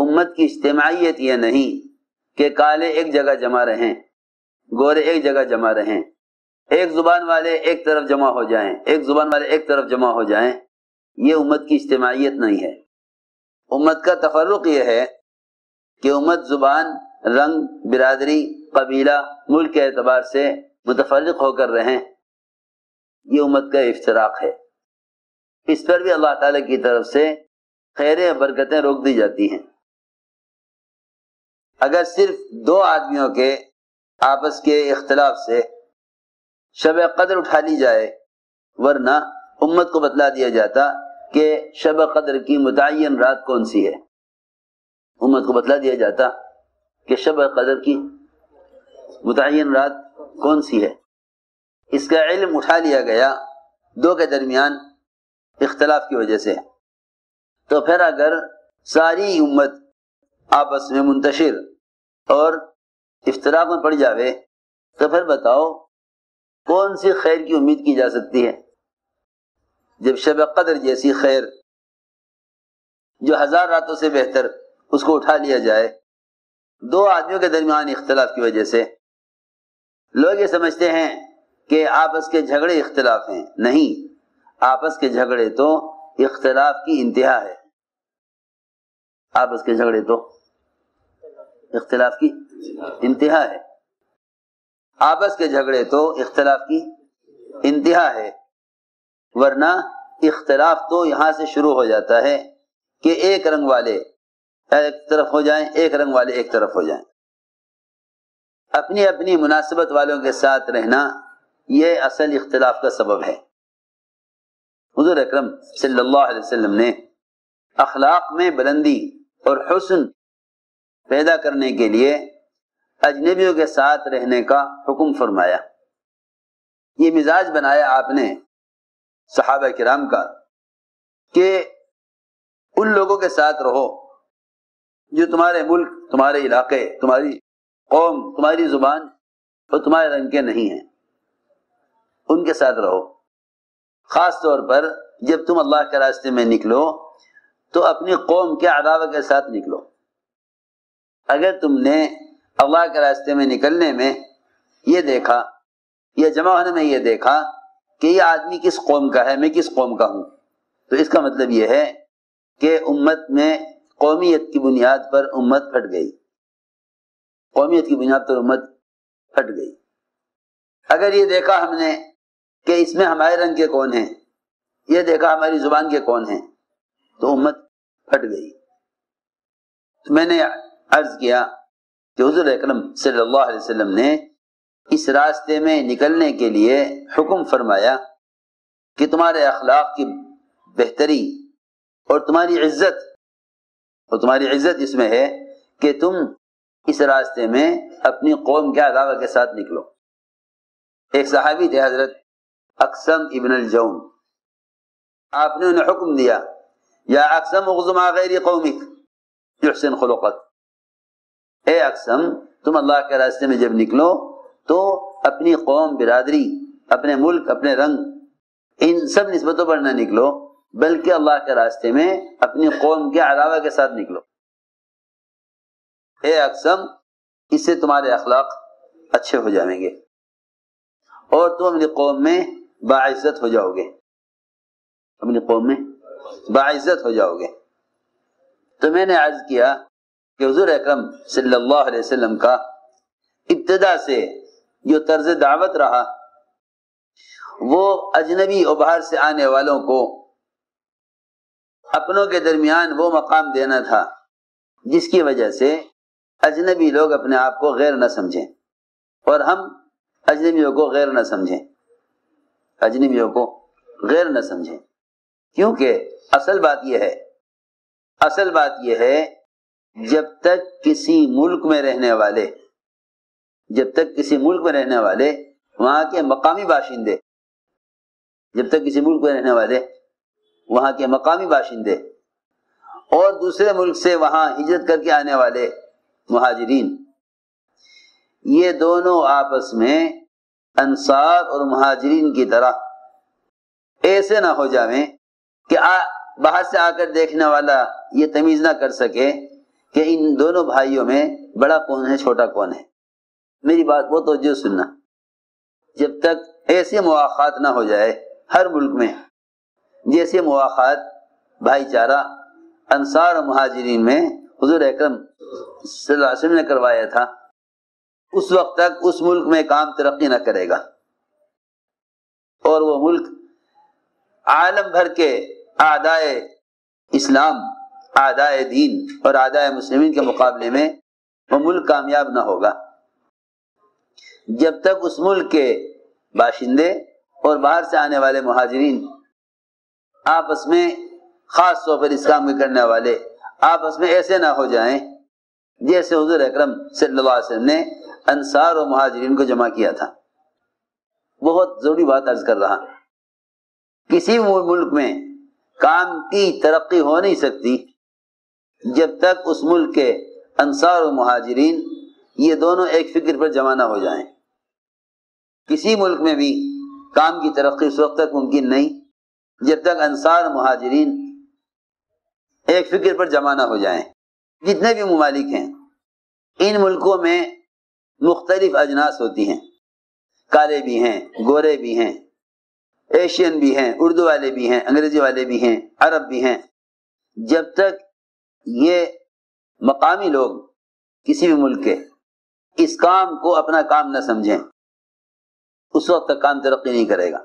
امت کی اجتماعیت یہ نہیں کہ کالے ایک جگہ جمع رہیں، گورے ایک جگہ جمع رہیں، ایک زبان والے ایک طرف جمع ہو جائیں، ایک زبان والے ایک طرف جمع ہو جائیں، یہ امت کی اجتماعیت نہیں ہے۔ امت کا تفرق یہ ہے کہ امت زبان، رنگ، برادری، قبیلہ، ملک کے اعتبار سے متفرق ہو کر رہیں، یہ امت کا افتراق ہے۔ اس پر بھی اللہ تعالیٰ کی طرف سے خیریں اور برکتیں روک دی جاتی ہیں۔ اگر صرف دو آدمیوں کے آپس کے اختلاف سے شب قدر اٹھا لی جائے، ورنہ امت کو بتلا دیا جاتا کہ شب قدر کی متعین رات کون سی ہے، امت کو بتلا دیا جاتا کہ شب قدر کی متعین رات کون سی ہے۔ اس کا علم اٹھا لیا گیا دو کے درمیان اختلاف کی وجہ سے، تو پھر اگر ساری امت آپس میں منتشر اور افتراق میں پڑ جاوے تو پھر بتاؤ کون سی خیر کی امید کی جا سکتی ہے، جب شب قدر جیسی خیر جو 1000 راتوں سے بہتر اس کو اٹھا لیا جائے دو آدمیوں کے درمیان اختلاف کی وجہ سے۔ لوگ یہ سمجھتے ہیں کہ آپس کے جھگڑے اختلاف ہیں، نہیں، آپس کے جھگڑے تو اختلاف کی انتہا ہے، آپس کے جھگڑے تو اختلاف کی انتہا ہے، آپس کے جھگڑے تو اختلاف کی انتہا ہے، ورنہ اختلاف تو یہاں سے شروع ہو جاتا ہے کہ ایک رنگ والے ایک طرف ہو جائیں، ایک رنگ والے ایک طرف ہو جائیں۔ اپنی اپنی مناسبت والوں کے ساتھ رہنا یہ اصل اختلاف کا سبب ہے۔ حضور اکرم صلی اللہ علیہ وسلم نے اخلاق میں بلندی اور حسن پیدا کرنے کے لیے اجنبیوں کے ساتھ رہنے کا حکم فرمایا۔ یہ مزاج بنایا آپ نے صحابہ کرام کا کہ ان لوگوں کے ساتھ رہو جو تمہارے ملک، تمہارے علاقے، تمہاری قوم، تمہاری زبان اور تمہارے رنگ کے نہیں ہیں، ان کے ساتھ رہو۔ خاص طور پر جب تم اللہ کے راستے میں نکلو تو اپنی قوم کے عداوت کے ساتھ نکلو۔ اگر تم نے اللہ کے راستے میں نکلنے میں یہ دیکھا یا جمع ہونے میں یہ دیکھا کہ یہ آدمی کس قوم کا ہے، میں کس قوم کا ہوں، تو اس کا مطلب یہ ہے کہ امت میں قومیت کی بنیاد پر امت پھٹ گئی، قومیت کی بنیاد پر امت پھٹ گئی۔ اگر یہ دیکھا ہم نے کہ اس میں ہمارے رنگ کے کون ہیں، یہ دیکھا ہماری زبان کے کون ہیں، تو امت پھٹ گئی۔ تو میں نے عرض کیا کہ حضور اکرم صلی اللہ علیہ وسلم نے اس راستے میں نکلنے کے لیے حکم فرمایا کہ تمہارے اخلاق کی بہتری اور تمہاری عزت اس میں ہے کہ تم اس راستے میں اپنی قوم کے علاوہ کے ساتھ نکلو۔ ایک صحابی تھے حضرت اقسم ابن الجون، آپ نے انہیں حکم دیا، یا اقسم اغزم عن غیر قومک یحسن خلقک، اے اقسم تم اللہ کے راستے میں جب نکلو تو اپنی قوم، برادری، اپنے ملک، اپنے رنگ، ان سب نسبتوں پر نہ نکلو، بلکہ اللہ کے راستے میں اپنی قوم کے علاوہ کے ساتھ نکلو۔ اے اقسم، اس سے تمہارے اخلاق اچھے ہو جائیں گے اور تم اپنی قوم میں باعزت ہو جاؤ گے، اپنی قوم میں باعزت ہو جاؤ گے۔ تو میں نے عرض کیا کہ حضور اکرم صلی اللہ علیہ وسلم کا ابتدا سے جو طرز دعوت رہا وہ اجنبی اور باہر سے آنے والوں کو اپنوں کے درمیان وہ مقام دینا تھا جس کی وجہ سے اجنبی لوگ اپنے آپ کو غیر نہ سمجھیں اور ہم اجنبیوں کو غیر نہ سمجھیں، اجنبیوں کو غیر نہ سمجھیں، کیونکہ اصل بات یہ ہے جب تک کسی ملک میں رہنے والے وہاں کے مقامی باشندے وہاں کے مقامی باشندے اور دوسرے ملک سے وہاں ہجرت کر کے آنے والے مہاجرین، یہ دونوں آپس میں انصار اور مہاجرین کی طرح ایسے نہ ہو جاویں کہ باہر سے آ کر دیکھنے والا یہ تمیز نہ کر سکے کہ ان دونوں بھائیوں میں بڑا کون ہے چھوٹا کون ہے. میری بات بہت توجہ سننا. جب تک ایسے مواخات نہ ہو جائے ہر ملک میں جیسے مواخات بھائی چارہ انصار و مہاجرین میں حضور اکرم صلی اللہ علیہ وسلم نے کروایا تھا، اس وقت تک اس ملک میں کام ترقی نہ کرے گا، اور وہ ملک عالم بھر کے اعدائے اسلام، اعدائے دین اور اعدائے مسلمین کے مقابلے میں وہ ملک کامیاب نہ ہوگا جب تک اس ملک کے باشندے اور باہر سے آنے والے مہاجرین آپس میں، خاص طور پر اس کام کے کرنے والے آپس میں ایسے نہ ہو جائیں جیسے حضور اکرم صلی اللہ علیہ وسلم نے انصار و مہاجرین کو جمع کیا تھا. بہت ضروری بات عرض کر رہا، کسی ملک میں کام کی ترقی ہو نہیں سکتی جب تک اس ملک کے انصار و مہاجرین یہ دونوں ایک فکر پر جمع نہ ہو جائیں. کسی ملک میں بھی کام کی ترقی اس وقت تک ممکن نہیں جب تک انصار و مہاجرین ایک فکر پر جمع نہ ہو جائیں. جتنے بھی ممالک ہیں ان ملکوں میں مختلف اجناس ہوتی ہیں، کالے بھی ہیں، گورے بھی ہیں، ایشین بھی ہیں، اردو والے بھی ہیں، انگریزی والے بھی ہیں، عرب بھی ہیں. جب تک یہ مقامی لوگ کسی بھی ملک کے اس کام کو اپنا کام نہ سمجھیں اس وقت تک کام ترقی نہیں کرے گا.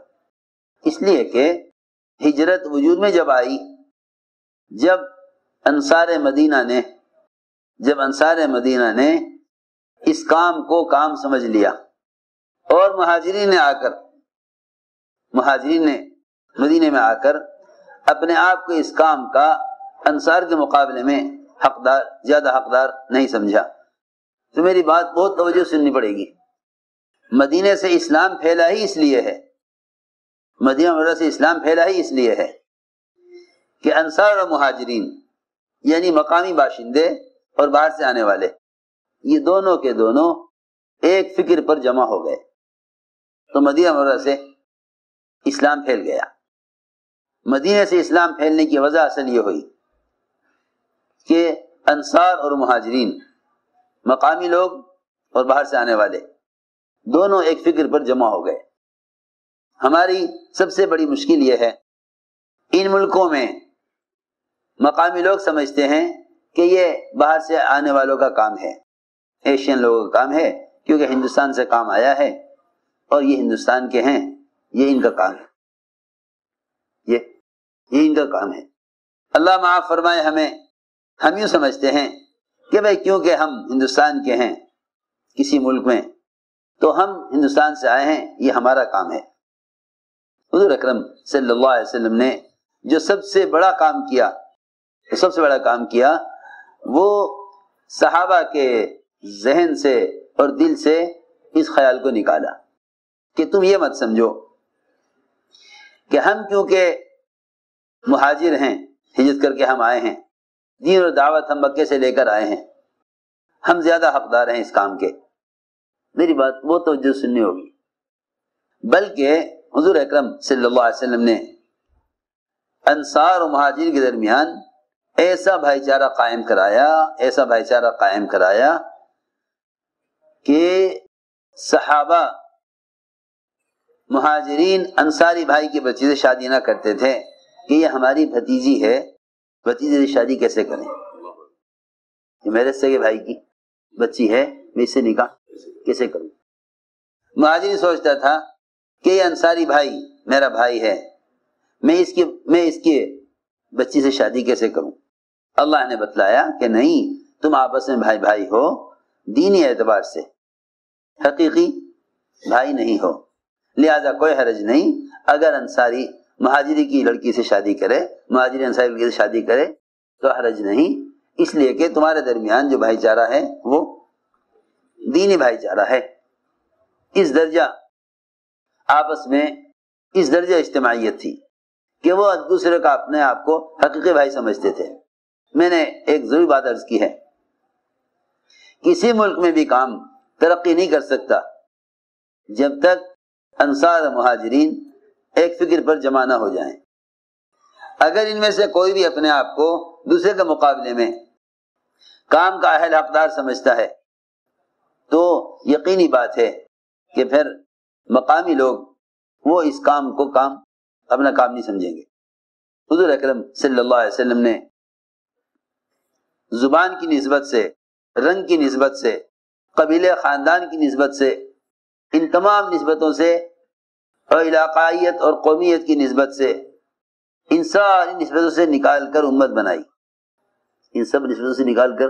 اس لیے کہ ہجرت وجود میں جب آئی، جب انصار مدینہ نے اس کام کو کام سمجھ لیا اور مہاجرین نے مدینے میں آ کر اپنے آپ کو اس کام کا انصار کے مقابلے میں زیادہ حقدار نہیں سمجھا، تو میری بات بہت توجہ سننی پڑے گی. مدینے سے اسلام پھیلا ہی اس لیے ہے، مدینہ منورہ سے اسلام پھیلا ہی اس لیے ہے کہ انصار اور مہاجرین یعنی مقامی باشندے اور باہر سے آنے والے یہ دونوں کے دونوں ایک فکر پر جمع ہو گئے، تو مدینہ منورہ سے اسلام پھیل گیا. مدینے سے اسلام پھیلنے کی وجہ اصل یہ ہوئی کہ انصار اور مہاجرین مقامی لوگ اور باہر سے آنے والے دونوں ایک فکر پر جمع ہو گئے. ہماری سب سے بڑی مشکل یہ ہے، ان ملکوں میں مقامی لوگ سمجھتے ہیں کہ یہ باہر سے آنے والوں کا کام ہے، ایشین لوگوں کا کام ہے، کیونکہ ہندوستان سے کام آیا ہے اور یہ ہندوستان کے ہیں، یہ ان کا کام ہے، یہ ان کا کام ہے. اللہ معاف فرمائے ہمیں، ہم یوں سمجھتے ہیں کہ بھئی کیونکہ ہم ہندوستان کے ہیں کسی ملک میں تو ہم ہندوستان سے آئے ہیں، یہ ہمارا کام ہے. حضور اکرم صلی اللہ علیہ وسلم نے جو سب سے بڑا کام کیا وہ صحابہ کے ذہن سے اور دل سے اس خیال کو نکالا کہ تم یہ مت سمجھو کہ ہم کیونکہ مہاجر ہیں، ہجرت کر کے ہم آئے ہیں، دین اور دعوت ہم مکے سے لے کر آئے ہیں، ہم زیادہ حقدار ہیں اس کام کے. میری بات وہ توجہ سننی ہوگی. بلکہ حضور اکرم صلی اللہ علیہ وسلم نے انصار و مہاجرین کے درمیان ایسا بھائی چارہ قائم کرایا کہ صحابہ مہاجرین انصاری بھائی کے بچے سے شادی نہ کرتے تھے کہ یہ ہماری بھتیجی ہے، بھتیجے سے شادی کیسے کریں، یہ میرے سگے بھائی کی بچی ہے، میں اس سے نکاح کیسے کروں. مہاجری سوچتا تھا کہ یہ انصاری بھائی میرا بھائی ہے، میں اس کی بچی سے شادی کیسے کروں. اللہ نے بتلایا کہ نہیں، تم آپس میں بھائی بھائی ہو، دینی اعتبار سے حقیقی بھائی نہیں ہو، لہذا کوئی حرج نہیں اگر انصاری مہاجری کی لڑکی سے شادی کرے، مہاجری انصاری لڑکی سے شادی کرے تو حرج نہیں، اس لیے کہ تمہارے درمیان جو بھائی چارہ ہے وہ دینی بھائی چارہ ہے. اس درجہ آپس میں اس درجہ اجتماعیت تھی کہ وہ دوسرے کا اپنے آپ کو حقیقی بھائی سمجھتے تھے. میں نے ایک ضروری بات عرض کی ہے، کسی ملک میں بھی کام ترقی نہیں کر سکتا جب تک انصار مہاجرین ایک فکر پر جمع نہ ہو جائیں. اگر ان میں سے کوئی بھی اپنے آپ کو دوسرے کے مقابلے میں کام کا اہل حقدار سمجھتا ہے تو یقینی بات ہے کہ پھر مقامی لوگ وہ اس کام کو اپنا کام نہیں سمجھیں گے۔ حضور اکرم صلی اللہ علیہ وسلم نے زبان کی نسبت سے، رنگ کی نسبت سے، قبیلے خاندان کی نسبت سے، ان تمام نسبتوں سے اور علاقائیت اور قومیت کی نسبت سے، ان ساری نسبتوں سے نکال کر امت بنائی، ان سب نسبتوں سے نکال کر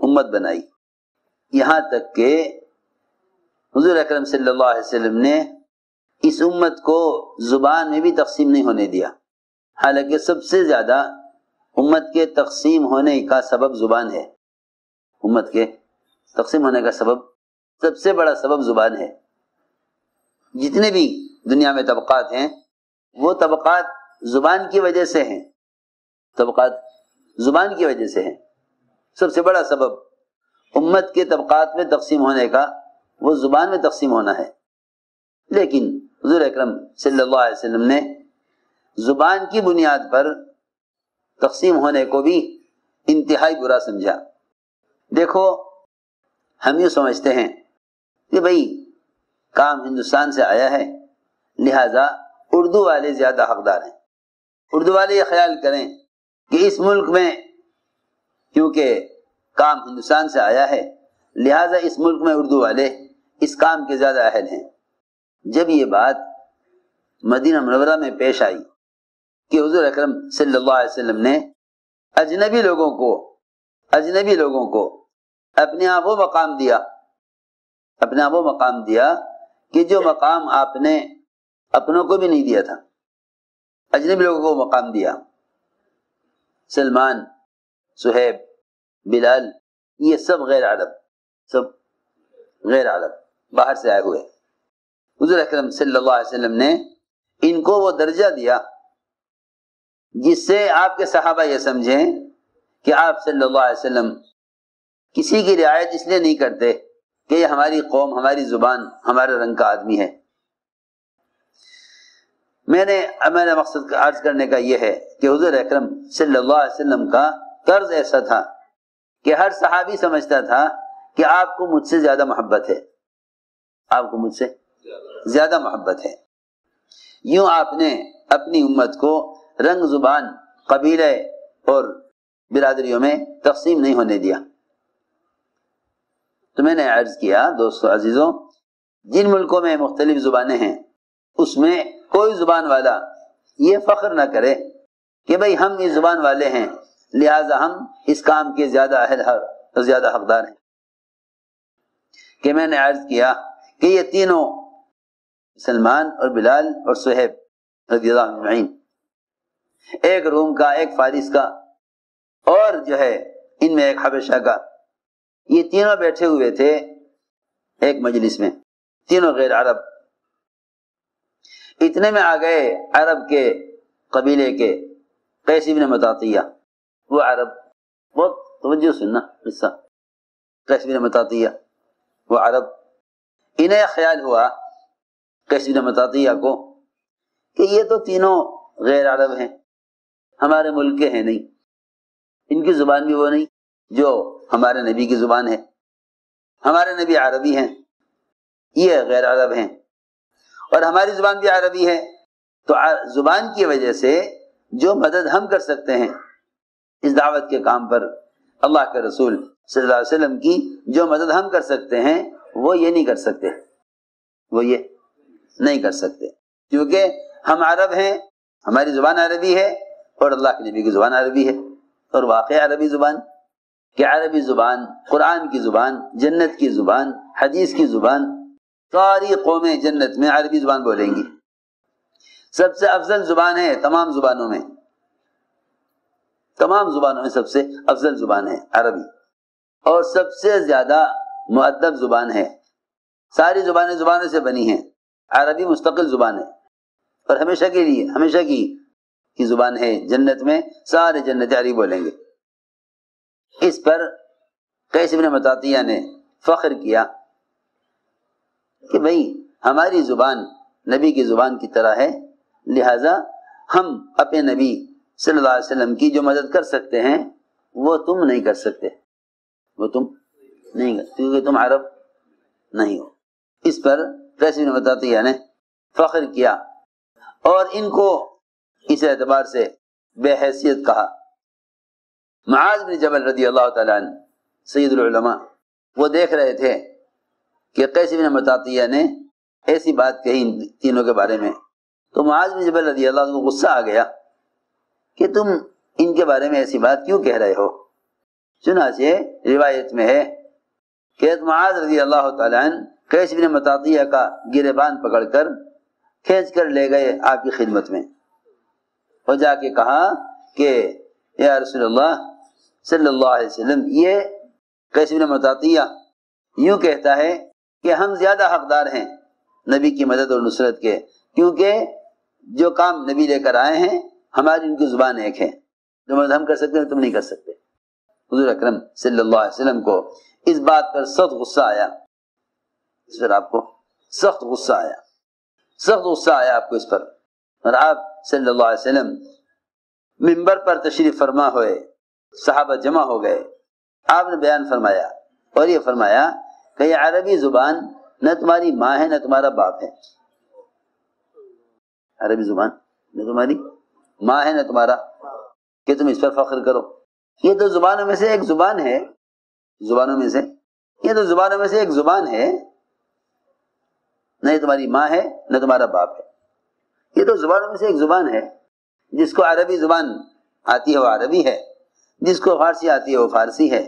امت بنائی، یہاں تک کہ حضور اکرم صلی اللہ علیہ وسلم نے اس امت کو زبان میں بھی تقسیم نہیں ہونے دیا، حالانکہ سب سے زیادہ امت کے تقسیم ہونے کا سبب زبان ہے۔ امت کے تقسیم ہونے کا سب سے بڑا سبب زبان ہے۔ جتنے بھی دنیا میں طبقات ہیں وہ طبقات زبان کی وجہ سے ہیں، طبقات زبان کی وجہ سے ہیں۔ سب سے بڑا سبب امت کے طبقات میں تقسیم ہونے کا وہ زبان میں تقسیم ہونا ہے، لیکن حضور اکرم صلی اللہ علیہ وسلم نے زبان کی بنیاد پر تقسیم ہونے کو بھی انتہائی برا سمجھا۔ دیکھو ہم یہ سمجھتے ہیں کہ بھئی کام ہندوستان سے آیا ہے لہذا اردو والے زیادہ حقدار ہیں۔ اردو والے یہ خیال کریں کہ اس ملک میں کیونکہ کام ہندوستان سے آیا ہے لہذا اس ملک میں اردو والے اس کام کے زیادہ اہل ہیں۔ جب یہ بات مدینہ منورہ میں پیش آئی کہ حضور اکرم صلی اللہ علیہ وسلم نے اجنبی لوگوں کو اپنے آپ وہ مقام دیا کہ جو مقام آپ نے اپنوں کو بھی نہیں دیا تھا، اجنبی لوگوں کو مقام دیا۔ سلمان، صہیب، بلال، یہ سب غیر عرب باہر سے آئے ہوئے، حضور اکرم صلی اللہ علیہ وسلم نے ان کو وہ درجہ دیا جس سے آپ کے صحابہ یہ سمجھیں کہ آپ صلی اللہ علیہ وسلم کسی کی رعایت اس لیے نہیں کرتے کہ یہ ہماری قوم، ہماری زبان، ہمارے رنگ کا آدمی ہے۔ میرا مقصد عرض کرنے کا یہ ہے کہ حضور اکرم صلی اللہ علیہ وسلم کا طرز ایسا تھا کہ ہر صحابی سمجھتا تھا کہ آپ کو مجھ سے زیادہ محبت ہے، آپ کو مجھ سے زیادہ محبت ہے۔ یوں آپ نے اپنی امت کو رنگ، زبان، قبیلے اور برادریوں میں تقسیم نہیں ہونے دیا۔ تو میں نے عرض کیا دوستو عزیزوں، جن ملکوں میں مختلف زبانیں ہیں اس میں کوئی زبان والا یہ فخر نہ کرے کہ بھئی ہم اس زبان والے ہیں لہذا ہم اس کام کے زیادہ حقدار ہیں۔ کہ میں نے عرض کیا کہ یہ تینوں سلمان اور بلال اور صہیب رضی اللہ عنہ اجمعین، ایک روم کا، ایک فارس کا اور جو ہے ان میں ایک حبشہ کا، یہ تینوں بیٹھے ہوئے تھے ایک مجلس میں، تینوں غیر عرب۔ اتنے میں آ گئے عرب کے قبیلے کے قیس بن مطاطیہ، وہ عرب، بہت توجہ سننا قصہ، قیس بن مطاطیہ وہ عرب، انہیں خیال ہوا قیس بن مطاطیہ کو کہ یہ تو تینوں غیر عرب ہیں، ہمارے ملک کے ہیں نہیں، ان کی زبان بھی وہ نہیں جو ہمارے نبی کی زبان ہے، ہمارے نبی عربی ہیں، یہ غیر عرب ہیں اور ہماری زبان بھی عربی ہے، تو زبان کی وجہ سے جو مدد ہم کر سکتے ہیں اس دعوت کے کام پر، اللہ کے رسول صلی اللہ علیہ وسلم کی جو مدد ہم کر سکتے ہیں وہ یہ نہیں کر سکتے، وہ یہ نہیں کر سکتے، کیونکہ ہم عرب ہیں، ہماری زبان عربی ہے اور اللہ کے نبی کی زبان عربی ہے، اور واقع عربی زبان کہ عربی زبان قرآن کی زبان، جنت کی زبان، حدیث کی زبان، ساری قومیں جنت میں عربی زبان بولیں گی۔ سب سے افضل زبان ہے تمام زبانوں میں سب سے افضل زبان ہے عربی، اور سب سے زیادہ مؤدب زبان ہے۔ ساری زبانیں زبانوں سے بنی ہیں، عربی مستقل زبان ہے اور ہمیشہ کے لیے، ہمیشہ کی زبان ہے، جنت میں سارے جنت عربی بولیں گے۔ اس پر قیس بن مطاطیہ نے فخر کیا کہ بھئی ہماری زبان نبی کی زبان کی طرح ہے، لہذا ہم اپنے نبی صلی اللہ علیہ وسلم کی جو مدد کر سکتے ہیں وہ تم نہیں کر سکتے۔ وہ تم نہیں کرتے کیونکہ تم عرب نہیں ہو۔ اس پر قیس بن مطاطیہ نے فخر کیا اور ان کو اس اعتبار سے بے حیثیت کہا۔ معاذ بن جبل رضی اللہ تعالیٰ عنہ سید العلماء وہ دیکھ رہے تھے کہ قیس بن مطاطیہ نے ایسی بات کہی ان تینوں کے بارے میں، تو معاذ بن جبل رضی اللہ عنہ کو غصہ آ گیا کہ تم ان کے بارے میں ایسی بات کیوں کہہ رہے ہو؟ چنانچہ روایت میں ہے کہ معاذ رضی اللہ تعالیٰ عنہ قیس بن مطاطیہ کا گریبان پکڑ کر کھینچ کر لے گئے آپ کی خدمت میں اور جا کے کہا کہ یا رسول اللہ صلی اللہ علیہ وسلم، یہ قیس بن مطاطیہ یوں کہتا ہے کہ ہم زیادہ حقدار ہیں نبی کی مدد اور نصرت کے، کیونکہ جو کام نبی لے کر آئے ہیں ہماری ان کی زبان ایک ہے، جو مدد ہم کر سکتے ہیں تم نہیں کر سکتے۔ حضور اکرم صلی اللہ علیہ وسلم کو اس بات پر سخت غصہ آیا، اس پر آپ کو سخت غصہ آیا آپ کو اس پر، اور آپ صلی اللہ علیہ وسلم منبر پر تشریف فرما ہوئے، صحابہ جمع ہو گئے، آپ نے بیان فرمایا اور یہ فرمایا کہ یہ عربی زبان نہ تمہاری ماں ہے نہ تمہارا باپ ہے، عربی زبان نہ تمہاری ماں ہے نہ تمہارا، کہ تم اس پر فخر کرو۔ یہ تو زبانوں میں سے ایک زبان ہے، یہ تو زبانوں میں سے ایک زبان ہے، نہ یہ تمہاری ماں ہے نہ تمہارا باپ ہے، یہ تو زبانوں میں سے ایک زبان ہے۔ جس کو عربی زبان آتی ہے وہ عربی ہے، جس کو فارسی آتی ہے وہ فارسی ہے،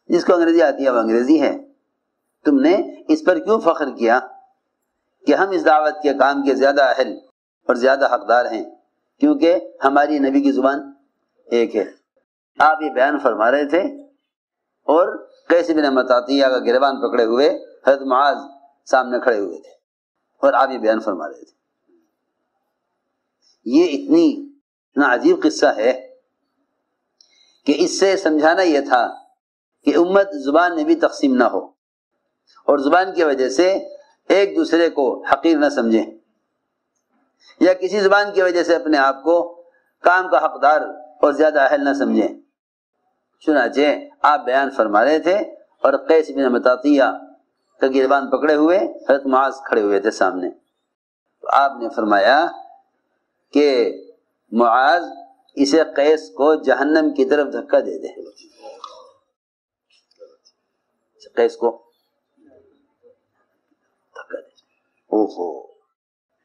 جس کو انگریزی آتی ہے وہ انگریزی ہے۔ تم نے اس پر کیوں فخر کیا کہ ہم اس دعوت کے کام کے زیادہ اہل اور زیادہ حقدار ہیں، کیونکہ ہماری نبی کی زبان ایک ہے۔ آپ یہ بیان فرما رہے تھے اور قیس بن مطاطیہ کا گریبان پکڑے ہوئے حضرت معاذ سامنے کھڑے ہوئے تھے اور آپ یہ بیان فرما رہے تھے۔ یہ اتنا عجیب قصہ ہے کہ اس سے سمجھانا یہ تھا کہ امت زبان میں بھی تقسیم نہ ہو اور زبان کی وجہ سے ایک دوسرے کو حقیر نہ سمجھیں یا کسی زبان کی وجہ سے اپنے آپ کو کام کا حقدار اور زیادہ اہل نہ سمجھیں۔ چنانچہ آپ بیان فرما رہے تھے اور قیس بن مطاطیہ کا گریبان پکڑے ہوئے حضرت معاذ کھڑے ہوئے تھے سامنے، تو آپ نے فرمایا کہ معاذ اسے قیس کو جہنم کی طرف دھکا دے دے، قیس کو دھکا دے۔ اوہو،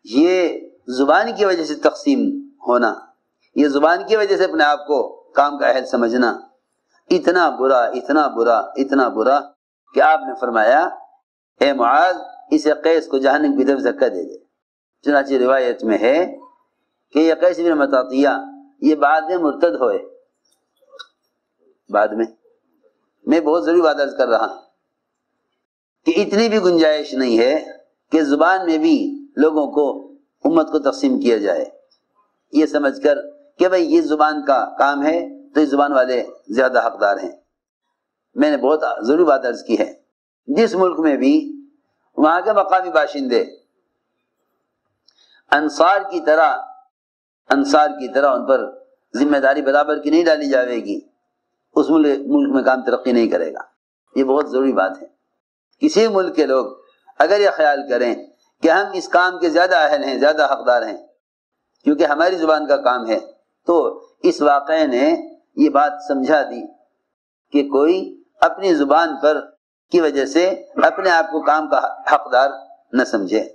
یہ زبان کی وجہ سے تقسیم ہونا، یہ زبان کی وجہ سے اپنے آپ کو کام کا اہل سمجھنا اتنا برا کہ آپ نے فرمایا اے معاذ اسے قیس کو جہنم کی طرف دھکا دے دے۔ چنانچہ روایت میں ہے کہ یہ قیس بن مطاطیہ یہ بعد میں مرتد ہوئے، بعد میں بہت ضروری بات عرض کر رہا ہوں کہ اتنی بھی گنجائش نہیں ہے کہ زبان میں بھی لوگوں کو امت کو تقسیم کیا جائے یہ سمجھ کر کہ بھئی یہ زبان کا کام ہے تو اس زبان والے زیادہ حقدار ہیں۔ میں نے بہت ضروری بات عرض کی ہے، جس ملک میں بھی وہاں کے مقامی باشندے انصار کی طرح ان پر ذمہ داری برابر کی نہیں ڈالی جاوے گی، اس ملک میں کام ترقی نہیں کرے گا۔ یہ بہت ضروری بات ہے۔ کسی ملک کے لوگ اگر یہ خیال کریں کہ ہم اس کام کے زیادہ اہل ہیں، زیادہ حقدار ہیں کیونکہ ہماری زبان کا کام ہے، تو اس واقعے نے یہ بات سمجھا دی کہ کوئی اپنی زبان پر کی وجہ سے اپنے آپ کو کام کا حقدار نہ سمجھے،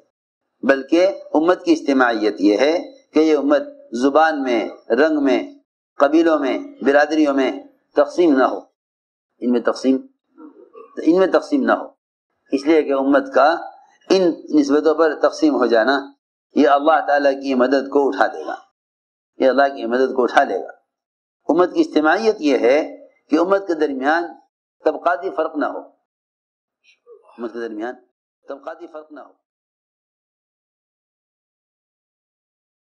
بلکہ امت کی اجتماعیت یہ ہے کہ یہ امت زبان میں، رنگ میں، قبیلوں میں، برادریوں میں تقسیم نہ ہو، ان میں تقسیم نہ ہو، اس لیے کہ امت کا ان نسبتوں پر تقسیم ہو جانا یہ اللہ تعالیٰ کی مدد کو اٹھا دے گا، یہ اللہ کی مدد کو اٹھا لے گا۔ امت کی اجتماعیت یہ ہے کہ امت کے درمیان طبقاتی فرق نہ ہو،